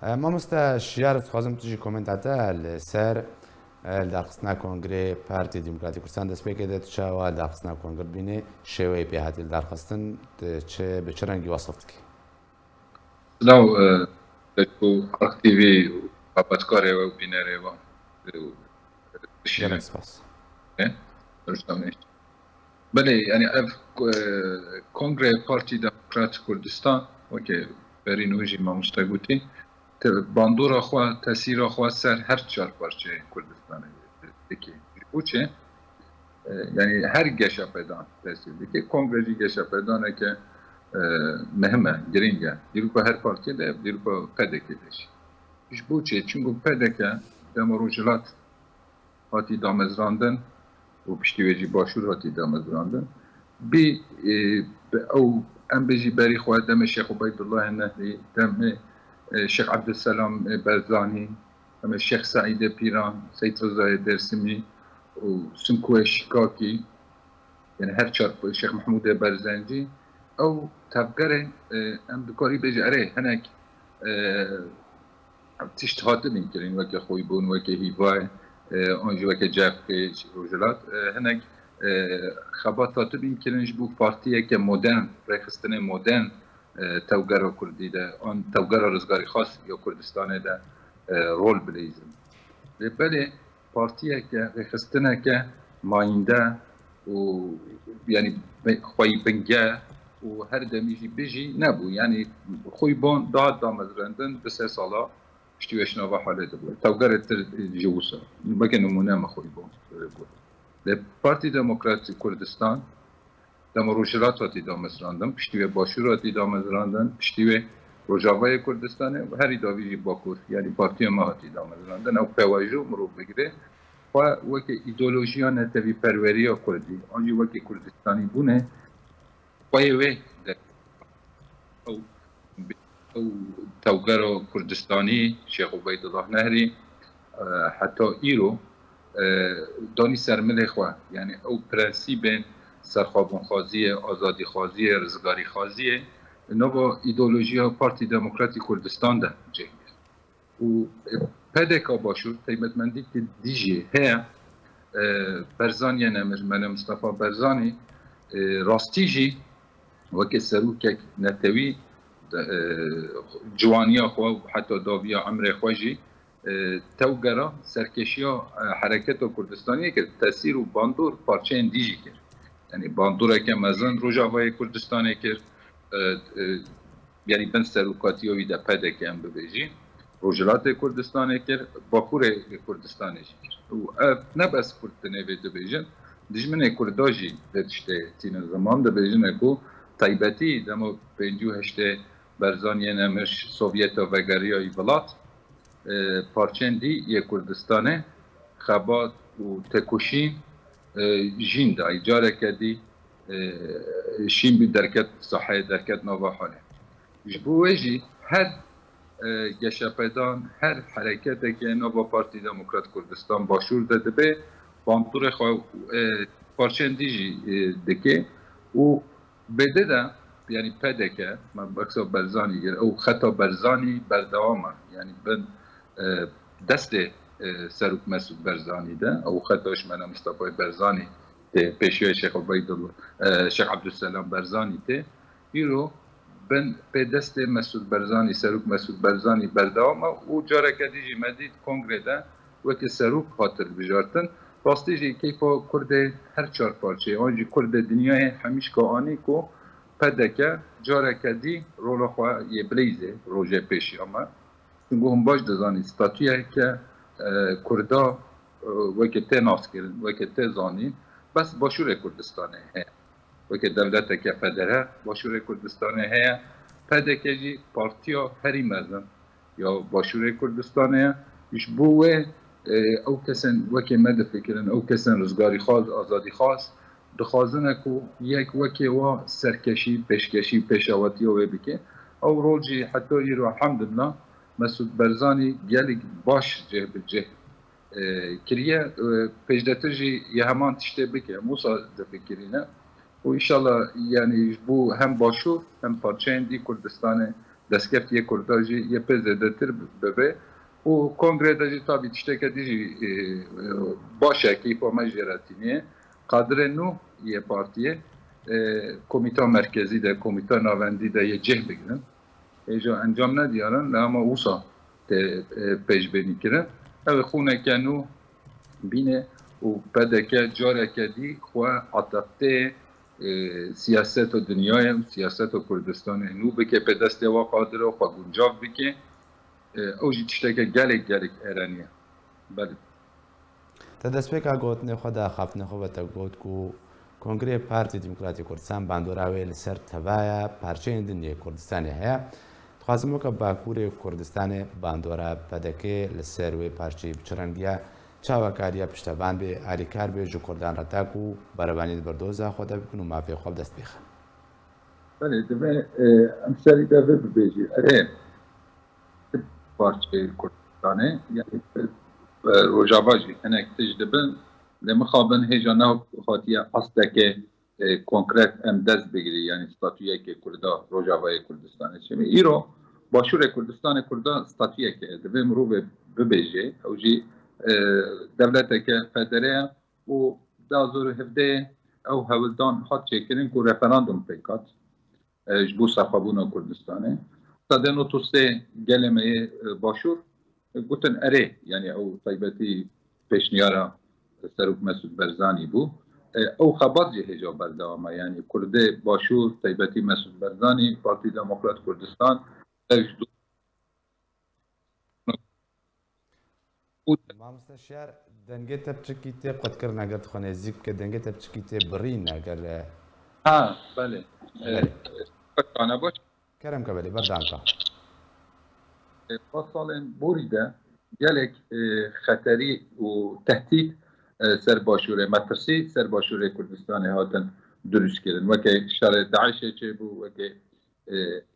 ما مستشار خازم تجي كومنتاتا السر الدرخصنا كونغري بارتي ديمقراطي كردستان دست پێ کرد چاوا داخستنا کۆنگڕ بینێ شێوەیە پێهاتی دارخستن چه بە چ ڕەنگی وەسف بکەی لو تكو اكتيفي باباتكاري و بيناري و گەرم سپاس بله يعني اف كونغري بارتي ديمقراط كردستان اوكي برينوجي ما مستقوتي باندورا خوا تاثیر خوا سر هر چهار پارچه کردستان دیگه بوچه یعنی هر گشا پیدا تاثیر دیگه کنگرهی گشا پیدا نه که مهمه گرینگه دیرو هر پارتی ده دیرو پدکه داشت iş بوچه çünkü پدکه دمروجلات هاتی دامزراندن و پشتیویجی باشور هاتی دامزراندن بی او ام بيجي باري خواه دم الشيخ عبيد الله النهدي دم الشيخ عبد السلام برزاني دم الشيخ سعيد بيران سيد رضا درسمي وسمكوه شكاكي يعني هر شرط الشيخ محمود برزنجي او تفقره ام بكاري بيجي اره هناك تشتهات ممكن وكي خويبون وكي هيفاي انجي وكي جافكي روجلات هناك خباتات بيمكنش بو بارتيه که مدرن رخصتن مدرن توگر کردی ده آن توگر رزگاری خاص یا کردستان ده رول بلیزم بله پارتیه که رخصتنه که ماینده و یعنی خوی بنگه و هر دمیجی بجی نبو یعنی خوی بان داد دامزرندن به 3 سالا اشتیوشنا و حاله ده بود توگر جوسا بگه نمونه ما خوی بان بود پارتی دموکراتی کردستان دمروجلات هاتی دامزراندن پشتیوه باشور هاتی دامزراندن پشتیوه روجاوای کردستانه و هری داویجی باکور یعنی پارتی ما هاتی دامزراندن او پیواجو مرو بگیره و وکی ایدولوژیان تبی پروری ها کردی آنجی وکی کردستانی بونه وی او توگر کردستانی شیخ عبید الله نهری حتی ایرو دانی سرمله خواه یعنی او پرنسیب سرخوابون خوازیه آزادی خوازیه رزگاری خوازیه اینا با ایدولوژی ها پارتی دموکراتی کردستان ده جنگه و پدکا باشور تیمتمندی که دیجی هیا برزانی نمر من مصطفى برزانی راستیجی وکه سروکک نتوی جوانیا خواه و حتی داویا عمر خواجی توگرا سرکشیا حرکت کردستانی که تاثیر و باندور پارچه دیجی کرد یعنی باندور که مزن روجاوای کردستانی کرد یعنی بن سروکاتی و ایده پده که هم ببیجی روجلات کردستانی کرد باکور کردستانی کرد و نبس کردنه ویده بیجن دجمن کرداجی دشته تین زمان ده بیجن اکو تایبتی دمو پنجو هشته برزانی نمش سوویت و وگریای ولات پارچندی یک کردستانه خبات و تکوشین جین دا ایجاره کردی شین بی درکت صحه درکت نوا حاله جبوهجی هر گشپدان هر حرکت که نوا پارتی دموکرات کردستان باشور داده به باندور خواه پارچندی جی دکه و بده دا یعنی پده که من بکسا برزانی گر او خطا برزانی بردوامه یعنی بن دست سروک مسعود برزانی ده او خطاش من مصطفى برزانی ده پیشوی شیخ عبید الله شیخ عبدالسلام برزانی ده ایرو بن به دست مسعود برزانی سروک مسعود برزانی بردوام او جاره کدیجی مدید کنگره ده وقتی سروک خاطر بجارتن راستیجی کیفا کرد هر چهار پارچه آنجی کرد دنیای همیش که آنی کو پدکه جاره کدی رولا خواه یه بلیزه روژه پیشی اما چون هم باش دزانی ستاتویه که کردا وکی ته ناس کردن وکی ته زانین بس باشور کردستانه هست وکی دولت که پدره باشور کردستانه هست پدکه جی پارتیا هری مردم یا باشور کردستانه ایش بوه او کسن وکی مده فکرن او کسن رزگاری خواست آزادی خواست دخوازنه که یک وکی و سرکشی پیشکشی پیشاواتی و بکه او رول جی حتی ایرو الحمدلله مسعود برزانی گلی باش جه به جه کریه پیشدتر جی یه همان تشته بکه موسا دفکرینه و انشالله یعنی بو هم باشور هم پارچه دی کردستان دەستکەفتی کورداژی یە پێ زێدەتر ببێ و کۆنگرێ دەژی تابی تشتێکە دیژی باشێکی پۆمەژێرەتینێ قادرێ نو یە پارتیە کۆمیتا مرکزی ده کۆمیتا ناوەندی ده یە جێ بگرن ئێژە ئەنجام نەدیارن لە ئەمە وسا پێشبینی کردن ئەوێ خونێکە نو بینێ و پەدەکە جارێکە دی خوا عەتەفتێ سیاست و دنیای و سیاست و کردستان نو بکه به دست و قادر و خوا گنجاو بکه او جی تشتکه گلک ایرانیه بله تا دست بکه گوت نخوا دا خفت نخوا تا گوت کو کنگره پارتی دموکراتی کردستان باندوراوی لسر توایا پارچه دنیای کردستانی هیا خوازمو که باکور کردستان باندورا پدکه لسر و پارچه بچرنگیا چاوکاریا پشتوان به آریکار به جو کردان را تاکو برابانی بردوزا خدا بکنو مافی خواب دست بیخن. بله دمه امثالی داره ببیجی. اره پارچه کردستانه یعنی روجاواجی هنک تجدبن لمخابن هجانه خاطیه اصلا که کنکرت ام دست بگیری یعنی ستاتویه که کردا روجاوای کردستانه چه ایرو باشور کردستان کردا ستاتویه که دمه مرو ببیجی اوجی دولتك فدريه و دازور هفده او هولدان حد چکرین که رفراندوم پیکات جبو سرخابون کردستانه صدنو توسته گلمه باشور گوتن اره یعنی او طیبتی پیشنیارا سروک مسعود برزانی بو او خبات جه هجا بردوامه یعنی کرده باشور طیبتی مسعود برزانی پارتی دموکرات کردستان مامۆستا شیار دەنگێتە بچکی تێ قوتکرد نەگەر خۆنێزیک کە دەنگێتە بچکی تێ بڕی نەگەر بەێ کەرم کە بەێ بەردانکە ساڵێن بوریدا gelek xeterî û tehdît ser başûrê metirsî ser başûrê Kurdistanê hatin durust kirin wekê şerê Daişê çêbû wekê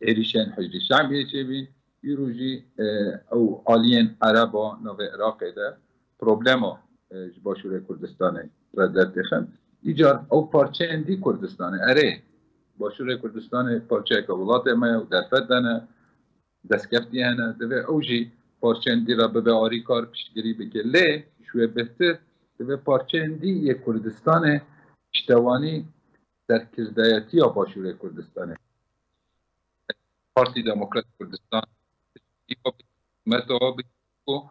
êrişên Hicrî Şeibiyê çêbîn îro jî ew aliyên Ereba navê Iraqê de problema ji başûrê Kurdistanê re derdixin îcar ew parçeyên dî Kurdistanê erê başûrê Kurdistanê parçeyeka welatê me ye û derfet de ne destkeftî hene divê ew jî parçeyên dî re bibe alîkar piştgirî bike lê ji wê bihtir divê parçeyên dî yê Kurdistanê piştewanî serkirdeyetiya başûrê Kurdistanê Partî Demokrat Kurdistan متعاب کو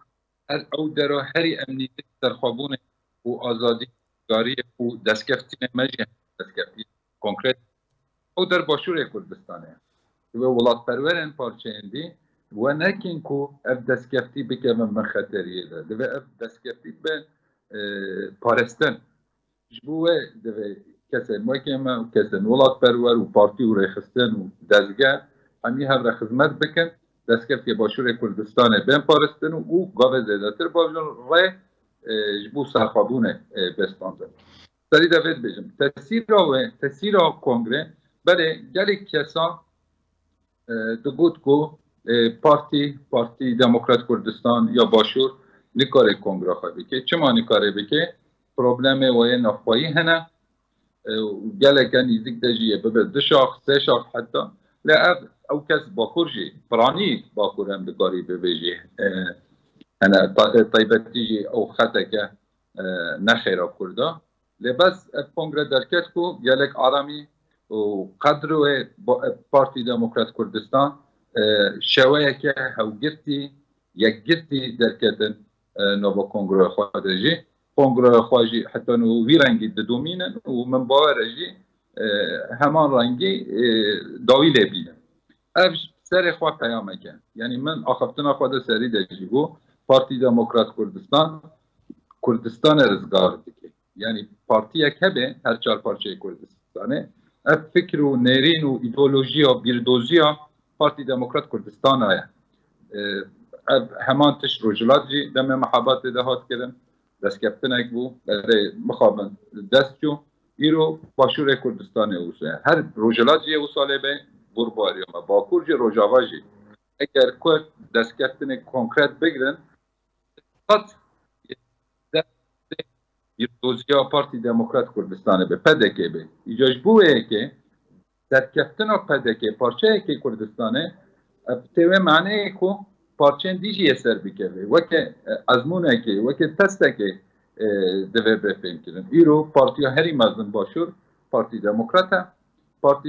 هر او درا هری امنیت درخوابونه و آزادی جاری و دستکفتی مجه دستکفتی کنکرت او در باشور کردستانه و ولات پرورن پارچهندی و نکن کو اف دستکفتی بکه من خطریه ده و اف دستکفتی به پارستان جبوه ده کسان مکمه و کسان ولات پرور و پارتی و رخستان و دستگاه همی هم خدمت بکن دستکفتی باشور کردستان بین پارستن و گاوه زیداتر باجون رای جبو سرخابونه بستانده سری دوید بجم تاثیر کنگره بله گلی کسا دبود کو پارتی دموکرات کردستان یا باشور نکاره کنگره خواه بکه چما نکاره بکه پروبلم وی نخواهی هنه گلی که نیزیک دجیه ببه 2 شاخ 3 شاخ حتی لعب او کس باکور جی پرانی باکور هم بکاری ببیجی انا طیبتی جی او خطه که نخیره کرده لبس کنگره درکت کو گلک آرامی و قدر و پارتی دموکرات کردستان شویه که هاو گرتی یک گرتی درکتن نوبا کنگره خواهده جی کنگره خواهجی حتی نو ویرنگی دومینن و من باوره جی همان رنگی داوی لبینن اف سر خواه پیامه کن یعنی من آخفتنا خواهده سری دجی بو پارتی دموکرات کردستان رزگار دکه یعنی پارتی که به هر 4 پارچه کردستانه اف فکر و نیرین و ایدئولوژی و بیردوزی پارتی دموکرات کردستان آیا همان تش روجلات جی دم محبات دهات کردن دست کفتنک بو برای مخابن دست جو ایرو باشور کردستان اوسه هر روجلات جی اوساله به برباری ما باکور جی روجاوا جی اگر کرد دست کفتن کنکرت بگیرن قط دوزیا پارتی دموکرات کردستان به پدکه به ایجاج بوه که دست کفتن پدکه پارچه که کردستانه ابتوه معنی کو پارچین دیجی اثر بکره وکه ازمونه که وکه تسته که دوه بفهم کردن ایرو پارتیا هری مزن باشور پارتی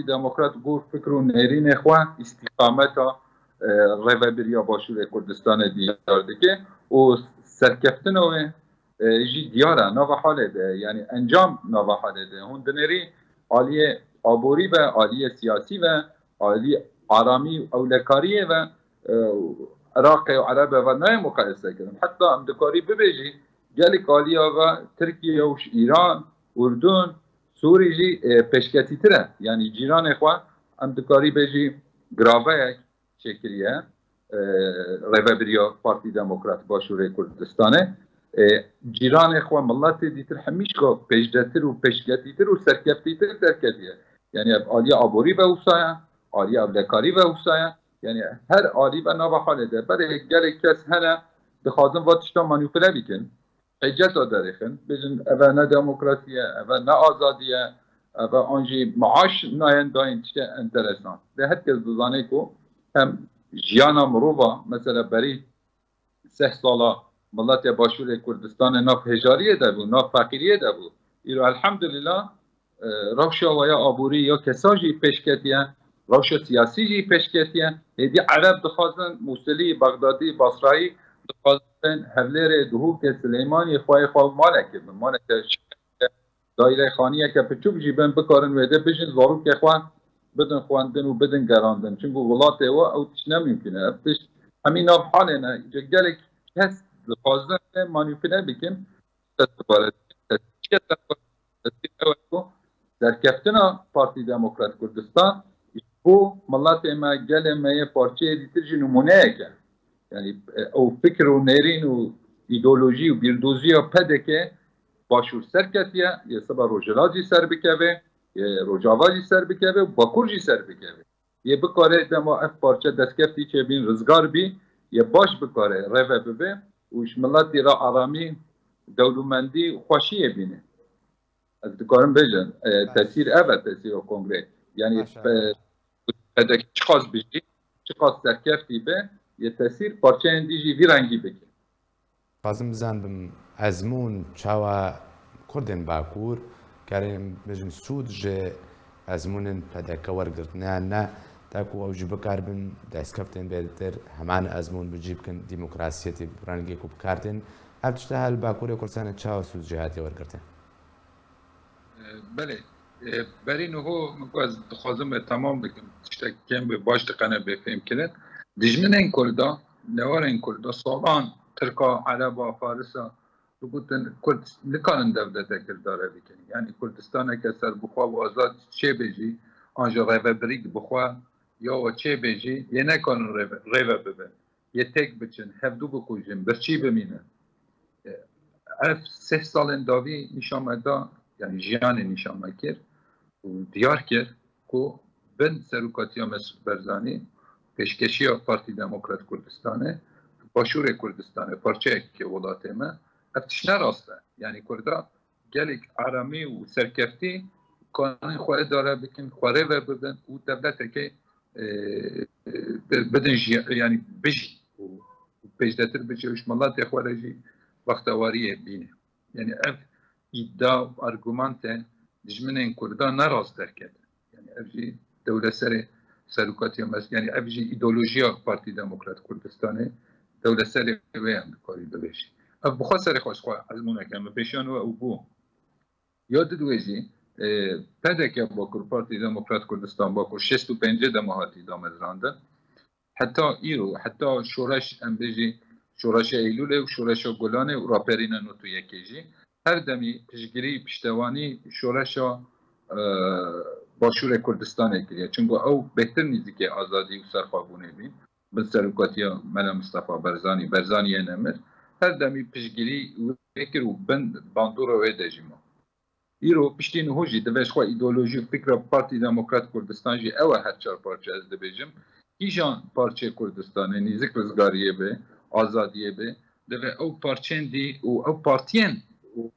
دموکرات گور فکر و نهرین خواه استقامتا روابریا باشور کردستان دیار دیگه و سرکفتن و جی دیاره نوع حاله ده یعنی انجام نوع حاله ده هون دنری عالیه عبوری و عالیه سیاسی و عالی آرامی و لکاریه و عراق و عرب و نه مقایسه کردن حتی امدکاری ببیجی گلک عالیه و ترکیه و ایران اردن سوری جی پشکتی تره یعنی جیران خواه امدکاری بیجی گراوه شکریه روابریا پارتی دموکرات باشور کردستانه جیران خواه ملت دیتر همیش که پیشدتر و پیشگتیتر و سرکفتیتر درکتیه یعنی آلیه آبوری به اوسایه آلیه ابلکاری به اوسایه یعنی هر آلی و نوع حاله ده برای گل کس هنه بخوادن واتشتا مانیپله بیکن حجت دارخن بجن اوه نه دموکراسیه اوه نه آزادیه اوه آنجی معاش ناین داین تشته انترسان ده هر کس بزانه که هم جیانا مروفا مثلا بری 3 ساله ملت باشور کردستان ناف هجاریه ده بود ناف فقیریه ده بود ایرو الحمدلله روشا و یا آبوری یا کساجی پیشکتیه روشا سیاسی جی پیشکتیه هدی عرب دخوازن موسلی بغدادی بصرایی دخوازن هولیر دهوک سلیمانی خواه مالک دایره خانیه که پچوک جیبن بکارن ویده بجن ضرور که خواه بدن خواندن و بدن گراندن چون ولات او تش نمیمکنه افتش همین ناف حاله نه جگلک کس دخوازن مانیپله بکن تستبارد در کفتنا پارتی دموکرات کردستان بو ملت ما گل ما پارچه دیتر نمونه که یعنی او فکر و نرین و ایدئولوژی و بیردوزی و پده که باشور سرکتیه یه سبا روجلاجی سر بکوه یه روجاواجی سر بکوه و باکورجی سر بکوه یه بکاره دما اف پارچه دستکفتی چه بین رزگار بی یه باش بکاره روه ببه وش ملت را آرامی دولومندی خوشیه بینه از دکارم بجن تاثیر اول تاثیر کنگره یعنی پده چه خواست بجی چه خواست سرکفتی به یه تاثیر پارچه اندیجی وی رنگی بکن لازم بزن ازمون چاوا کردن باکور کریم بجن سود جه ازمونن پدک ورگرتنه نه تاکو او جیب کاربن دست کفتن بیشتر همان ازمون بجیب کن دموکراسیتی برانگی کوب کردن هفتشته هل باکور کردن چاوا سود جهاتی ورگرتن بله برای نهو مکوز خواستم تمام بکن تشت کم به باش تقنه بفهم کنن دجمن این کردا نوار این کردا سالان ترکا عربا فارسا بگوتن کرد نکان دولت کرداره بکنی یعنی کردستان که سر بخوا و آزاد چه بجی آنجا غیبه بریگ بخوا یا و چه بجی یه نکان غیبه ببن یه تک بچن هفدو بکوشن برچی بمینه اف 3 سال داوی نشان مدا یعنی جیان نشان مکر و دیار کرد که بن سروکاتیا مسعود برزانی پیشکشی پارتی دموکرات کردستانه باشور کردستانه پارچه که ولات ما افتش نراسته یعنی کردا گلک آرامی و سرکفتی کانون خواه داره بکن خواه و ببن و دولت که بدن یعنی بجی و پیشدتر بجی وش ملات خواه جی وقتواریه بینه یعنی اف iddia و argumante dijminin Kurda naraz derket. Yani evji devlet serukatiya mes yani evji ideolojiya Parti Demokrat Kurdistan'ı devlet seri ve yani koride beşi. Ev bu xasere xoşxa azmuna kem peşan ve bu. Yad duji PDK bakur Parti Demokrat Kurdistan bakur 65 demahati damezranda. Hatta İro hatta şoraş embeji şoraş Eylül ve şoraş Golane و راپرین نوتو یکیجی هر دمی پشگیری پشتوانی شورشا باشور کردستان کریه چونگو او بهتر نیزی که آزادی و سرخوابونه بین به سرکاتیا ملا مصطفى برزانی نمر هر دمی پشگیری و فکر و بند باندور و دجیما ایرو پشتین هوجی دوش خوا ایدئولوژی و فکر پارتی دموکرات کردستان جی او هر چار پارچه از دبیجم کیجان پارچه کردستان نیزک رزگاریه به آزادیه به دوه او پارچین دی و او پارتین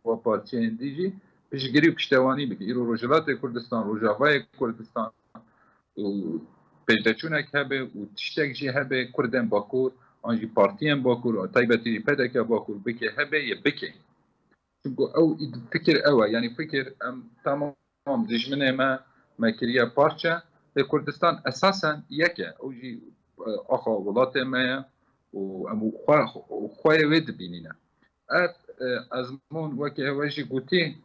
و پارچین دیجی پشگیری و پشتوانی بگه ایرو روجلات کردستان روجاوای کردستان پیداچونک هبه و تشتک جی هبه کردن باکور آنجی پارتیان باکور و تایبتی پیدا باکور بکه هبه یه بکه چونکو او فکر اوه یعنی فکر تمام دجمنه ما کریه پارچه کردستان اساسا یکه او جی آخا ولات ما و امو خواه وید بینینه از من وکه هواجی گوتی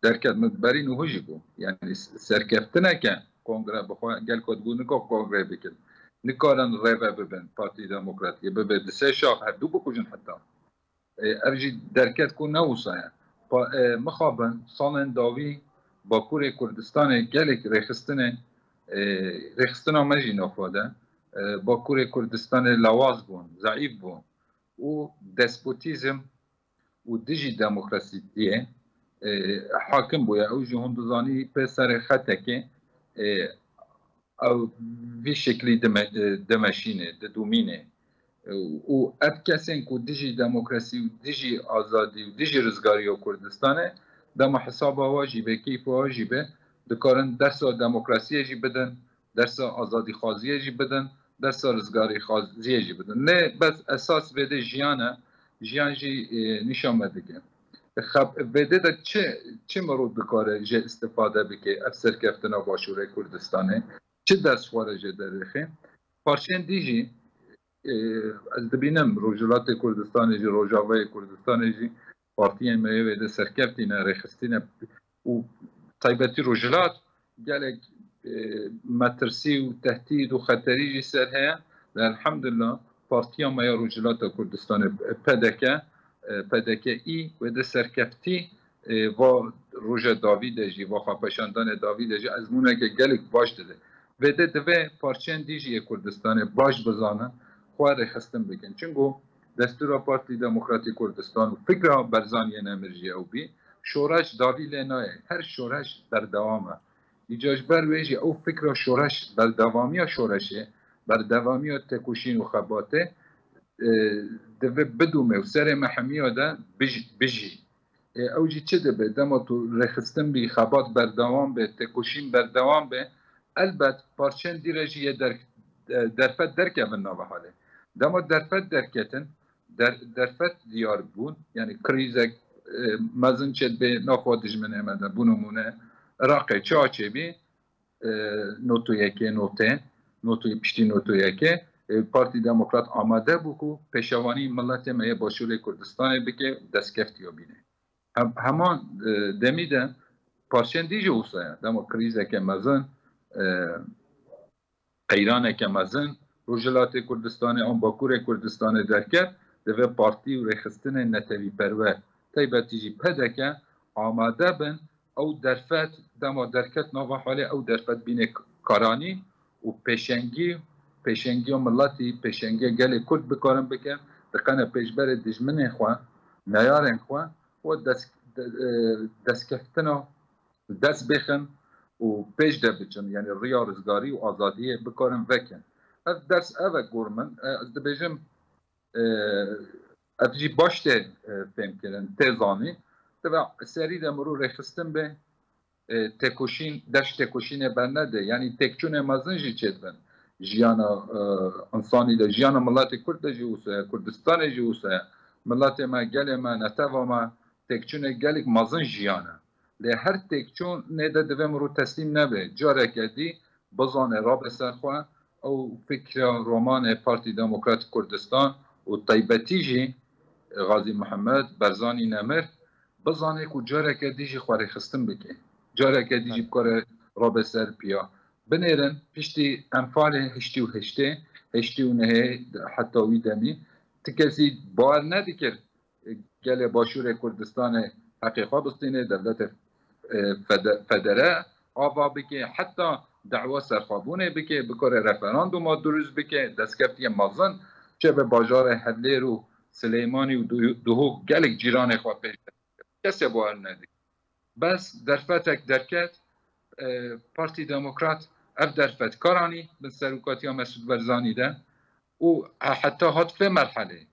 درکت مدبرین و هجی بو یعنی سرکفتنه که کنگره بخواه گل کد بو نگاه کنگره بکن نکارن ریوه ببین پارتی دموکراتی ببین دسه شاق هر دو بکوشن حتی ارجی درکت کن نوسایه مخابن سالن داوی باکور کردستان گلک رخستنا مجی نفاده باکور کردستان لواز بون ضعیف بون و دسپوتیزم و دیجی دموکراسی دیه حاکم بویا او جهان دوزانی پسر خطه که او وی شکلی دمشینه دومینه و اب کسین که دیجی دموکراسی و دیجی آزادی و دیجی رزگاری و کردستانه دم حساب واجبه کیف واجبه دکارن درس دموکراسی جی بدن درس آزادی خوازی جی بدن درس رزگاری خوازی جی بدن نه بس اساس بده جیانه جیان جی نشان بده خب بده دا چه مرود بکاره جه استفاده بکه افسر کفتنا باشوره کردستانه چه درس خواره جه درخه پارچین دیجی از دبینم روجلات کردستان جی روجاوه کردستان جی پارتی میوه ده سرکفتینه رخستینه و طیبتی روجلات گلک مترسی و تهدید و خطری جی سر هیا الحمدلله پارتی میوه روجلات کردستان پدکه ای و ده سرکفتی و روژه داوید جی و خواپشاندان داوید جی از مونه که گلک باش داده و ده دوه پارچین دیجی کردستان باش بزانه خواه خستم بکن چونگو دستور پارتی دموکراتی کردستان و فکر برزانی نمرجی او بی شورش داوی لنایه هر شورش بر دوامه ایجاج بر ویجی او فکر شورش بر دوامی شورشه بر دوامی تکوشین و خباته دوه بدومه و سر محمیه ده بجی او جی چه ده دما تو رخستن بی خبات بر دوام به تکوشین بر دوام به البته پارچن دیرجی درفت درکه من نوه حاله دما درفت درکتن درفت دیار بون یعنی کریزک مزن چد به ناخوا دجمن امده بونمونه راقه چاچه بی نوتو یکی نوتوی پشتی نوتو یکی پارتی دموکرات آماده بکو پیشوانی ملت مایه باشور کردستان بکه دستکفتیو بینه همان دمیده پارچن دیجه اوسایه دما کریزک مزن ایران که مزن روجلات کردستان آن باکور کردستان درکت دوه پارتی و رخستن نتوی پروه تایبتی جی پده که آماده بن او درفت دما درکت نوه حاله او درفت بین کارانی و پیشنگی و ملتی پیشنگی گل کرد بکارن بکن دقیقا پیشبر دجمن خواه نیارن خواه و دستکفتن دست بخن و پیش ده بچن یعنی ریا رزگاری و آزادی بکارن وکن از درس اوه گورمن از ده بیجم افجی باشته فهم کرن تیزانی و سری ده مرو رخستن به تکوشین دشت تکوشین برنده یعنی تکچون مزن جی چید بن جیانا انسانی ده جیانا ملت کرد جی اوسه کردستان جی اوسه ملت ما گل ما نتوا ما تکچون گلک مزن جیانا لی هر تکچون نیده دوه مرو تسلیم نبه جاره کردی بزانه را بسر خواه او فکر رومان پارتی دموکرات کردستان و طیبتی جی غازی محمد برزانی نمر بزانه که جاره کردی جی خواره خستم بکه جاره کردی جی بکاره را بسر پیا بنیرن پشتی انفال هشتی و هشتی و نهه حتی وی دمی تکسی باور ندیکر گل باشور کردستان حقیقا بستینه دولت فدره آوا بکه حتی دعوا سرخوابونه بکه بکاره رفراندوم دروز بکه دستکفتی مازن چه به باجار هدلیر و سلیمانی و دوهو گلک جیران خواه پیش کسی باور ندیکر بس درفتک درکت پارتی دموکرات اف درفت کارانی به سروکاتی ها مسعود برزانی ده و حتی هات في مرحله